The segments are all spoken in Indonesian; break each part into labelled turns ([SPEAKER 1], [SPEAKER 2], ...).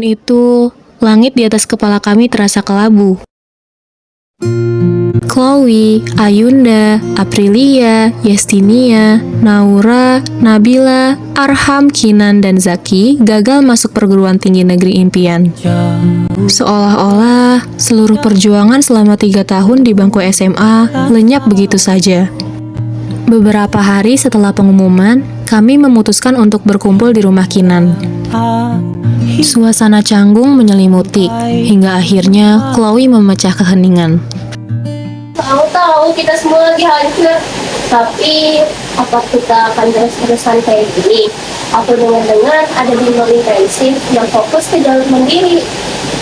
[SPEAKER 1] itu, langit di atas kepala kami terasa kelabu. Chloe, Ayunda, Aprilia, Yestinia, Naura, Nabila, Arham, Kinan, dan Zaki gagal masuk perguruan tinggi negeri impian. Seolah-olah seluruh perjuangan selama 3 tahun di bangku SMA lenyap begitu saja. Beberapa hari setelah pengumuman, kami memutuskan untuk berkumpul di rumah Kinan. Suasana canggung menyelimuti, hingga akhirnya Chloe memecah keheningan.
[SPEAKER 2] Aku tahu kita semua lagi hancur, tapi apa kita akan terus-terusan kayak gini? Aku dengar-dengar ada bimbel intensif yang fokus ke jalur mandiri.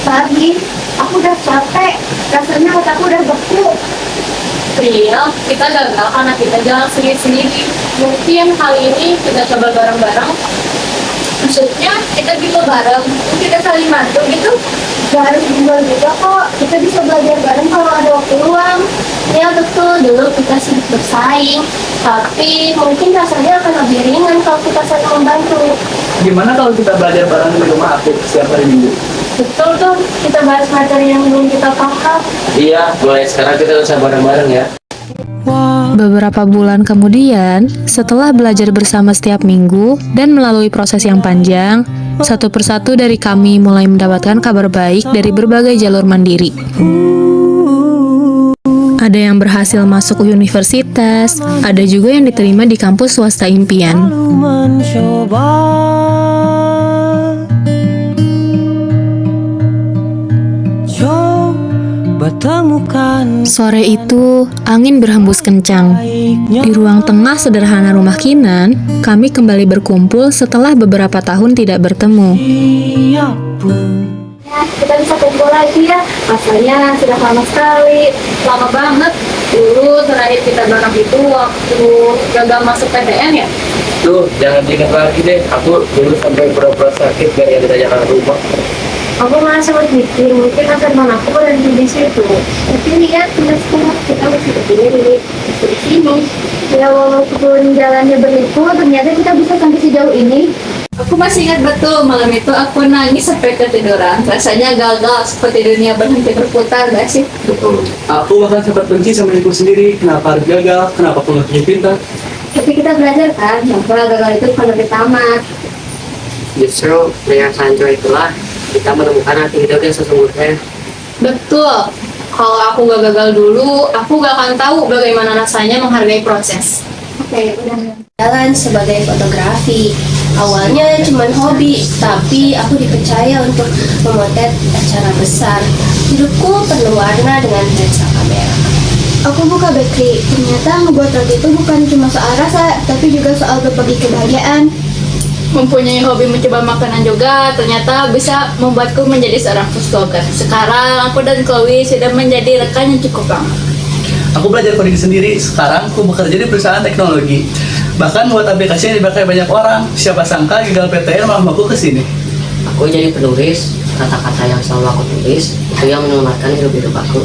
[SPEAKER 2] Tadi aku udah capek, rasanya otakku udah beku. Iya, kita gagal karena kita jalan sendiri-sendiri. Mungkin kali ini kita coba bareng-bareng. Maksudnya kita bisa bareng, kita saling bantu gitu. Gak harus bimbel juga kok, kita bisa belajar bareng kalau ada waktu luang. Ya betul, dulu kita sibuk bersaing, tapi mungkin rasanya akan lebih ringan kalau kita saling membantu.
[SPEAKER 3] Gimana kalau kita belajar bareng di rumah aku setiap hari Minggu?
[SPEAKER 2] Betul tuh, kita bahas materi yang belum kita paham.
[SPEAKER 4] Iya, mulai sekarang kita usah bareng-bareng ya.
[SPEAKER 1] Beberapa bulan kemudian, setelah belajar bersama setiap minggu dan melalui proses yang panjang, satu persatu dari kami mulai mendapatkan kabar baik dari berbagai jalur mandiri. Ada yang berhasil masuk universitas, ada juga yang diterima di kampus swasta impian. Sore itu, angin berhembus kencang. Di ruang tengah sederhana rumah Kinan, kami kembali berkumpul setelah beberapa tahun tidak bertemu.
[SPEAKER 2] Ya, kita bisa kumpul lagi ya. Rasanya sudah lama sekali. Lama banget. Dulu terakhir kita bareng itu waktu gagal masuk PTN ya.
[SPEAKER 4] Tuh, jangan diingat lagi deh. Aku dulu sampai pura-pura sakit biar ya kita jangan rumah.
[SPEAKER 2] Aku malah sempat mikir mungkin masa depan aku berada di situ. Tapi lihat kita sekarang kita masih berdiri di sini. Ya walaupun jalannya berliku, ternyata kita bisa sampai sejauh ini. Aku masih ingat betul malam itu aku nangis sampai ketiduran. Rasanya gagal seperti dunia berhenti berputar, gak sih?
[SPEAKER 3] Betul. Aku bahkan sempat benci sama diriku sendiri. Kenapa harus gagal? Kenapa aku nggak punya pintar?
[SPEAKER 2] Tapi kita belajar kan, bahwa gagal itu bukan lebih tamat.
[SPEAKER 4] Justru dengan hancur itulah kita menemukan hati hidup yang sesungguhnya.
[SPEAKER 2] Betul. Kalau aku gak gagal dulu, aku gak akan tahu bagaimana rasanya menghargai proses. Oke, udah.
[SPEAKER 5] Jalan sebagai fotografi. Awalnya cuma hobi, tapi aku dipercaya untuk memotret acara besar. Hidupku penuh warna dengan lensa kamera.
[SPEAKER 6] Aku buka bakery. Ternyata ngebuat roti itu bukan cuma soal rasa, tapi juga soal berbagi kebahagiaan.
[SPEAKER 2] Mempunyai hobi mencoba makanan juga ternyata bisa membuatku menjadi seorang food blogger. Sekarang aku dan Chloe sudah menjadi rekan yang cukup lama.
[SPEAKER 3] Aku belajar coding sendiri. Sekarang aku bekerja di perusahaan teknologi. Bahkan buat aplikasi yang dipakai banyak orang. Siapa sangka gagal PTN malah aku ke sini.
[SPEAKER 4] Aku jadi penulis. Kata-kata yang selalu aku tulis itu yang menyelamatkan hidup aku.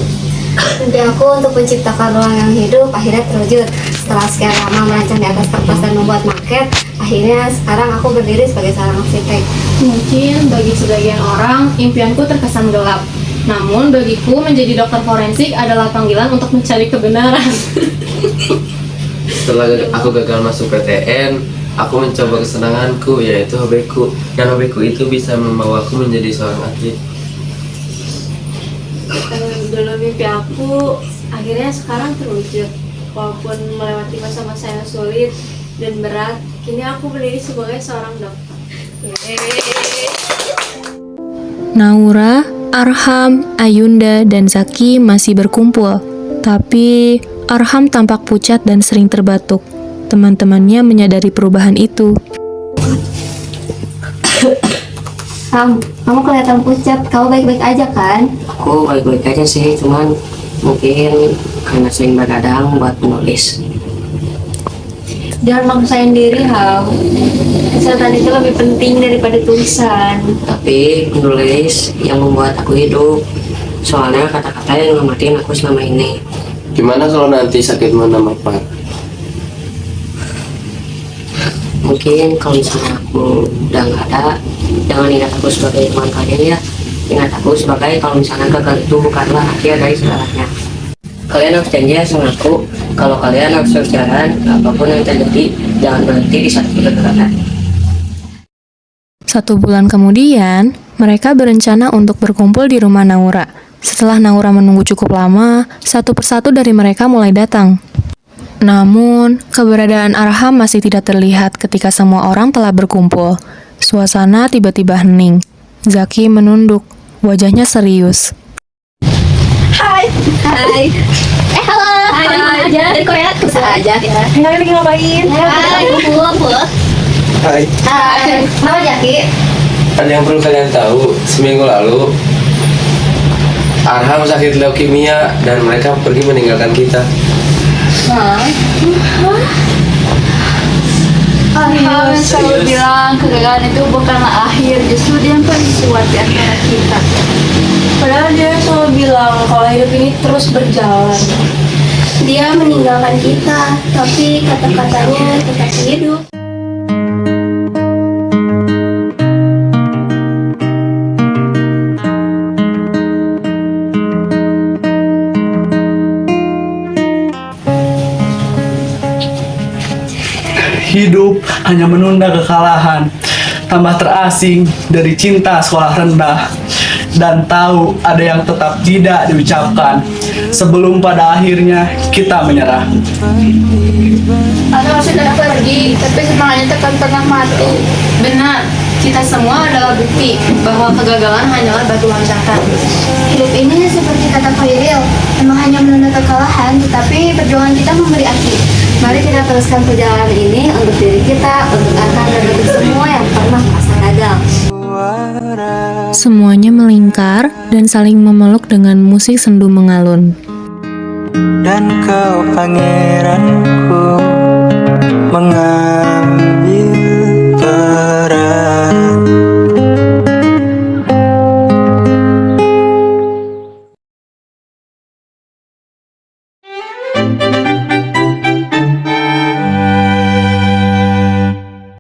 [SPEAKER 6] Mimpi aku untuk menciptakan ruang yang hidup akhirnya terwujud. Setelah sekian lama merancang di atas kertas dan membuat maket, akhirnya sekarang aku berdiri sebagai seorang arsitek.
[SPEAKER 2] Mungkin bagi sebagian orang impianku terkesan gelap. Namun bagiku menjadi dokter forensik adalah panggilan untuk mencari kebenaran.
[SPEAKER 4] Setelah aku gagal masuk PTN, aku mencoba kesenanganku, yaitu hobiku. Dan hobiku itu bisa membawaku menjadi seorang atlet.
[SPEAKER 2] Dulu mimpi aku akhirnya sekarang terwujud. Walaupun melewati masa-masa yang sulit dan berat, kini aku berdiri sebagai seorang dokter.
[SPEAKER 1] Naura, Arham, Ayunda, dan Zaki masih berkumpul. Tapi Arham tampak pucat dan sering terbatuk. Teman-temannya menyadari perubahan itu.
[SPEAKER 6] Kamu kelihatan pucat, kamu baik-baik aja kan?
[SPEAKER 4] Aku baik-baik aja sih, cuman mungkin karena sering begadang buat menulis.
[SPEAKER 6] Jangan maksain diri, Hal. Kesehatan itu lebih penting daripada tulisan.
[SPEAKER 4] Tapi menulis yang membuat aku hidup. Soalnya kata-kata yang ngamatin aku selama ini. Gimana kalau nanti sakit mana parah?
[SPEAKER 7] Mungkin kalau misalnya aku udah nggak ada, jangan ingat aku sebagai teman kalian ya. Ingat aku sebagai kalau misalnya gagal itu bukanlah akhir dari segalanya. Kalian harus janji ya sama aku, kalau kalian harus berjalan, apapun yang terjadi, jangan berhenti di satu kegagalan.
[SPEAKER 1] 1 bulan kemudian, mereka berencana untuk berkumpul di rumah Naura. Setelah Naura menunggu cukup lama, satu persatu dari mereka mulai datang. Namun, keberadaan Arham masih tidak terlihat ketika semua orang telah berkumpul. Suasana tiba-tiba hening. Zaki menunduk, wajahnya serius.
[SPEAKER 5] Hai.
[SPEAKER 2] Halo.
[SPEAKER 5] Hai.
[SPEAKER 2] Aja dari Korea.
[SPEAKER 5] Bisa aja.
[SPEAKER 2] Kalian lagi ngapain?
[SPEAKER 5] Hai. Kumpul.
[SPEAKER 4] Hai.
[SPEAKER 5] Hai. Nama Jaki.
[SPEAKER 4] Ada yang perlu kalian tahu, seminggu lalu Arham sakit leukemia dan mereka pergi meninggalkan kita.
[SPEAKER 5] Arham selalu bilang kegagalan itu bukanlah akhir, justru dia yang paling kuat di antara kita.
[SPEAKER 2] Padahal dia selalu bilang kalau hidup ini terus berjalan.
[SPEAKER 5] Dia meninggalkan kita, tapi kata-katanya tetap hidup.
[SPEAKER 3] Hidup hanya menunda kekalahan, tambah terasing dari cinta sekolah rendah, dan tahu ada yang tetap tidak diucapkan sebelum pada akhirnya kita menyerah.
[SPEAKER 5] Anda masih tidak pergi, tapi semangatnya takkan pernah mati.
[SPEAKER 1] Benar, kita semua adalah bukti bahwa kegagalan hanyalah batu loncatan.
[SPEAKER 6] Hidup ini seperti kata Khairil, memang hanya menunda kekalahan, tetapi perjuangan kita memberi arti. Mari kita teruskan perjalanan ini untuk diri kita, untuk akan dan untuk semua yang pernah merasa gagal.
[SPEAKER 1] Semuanya melingkar dan saling memeluk dengan musik sendu mengalun.
[SPEAKER 8] Dan kau pangeranku, mengapa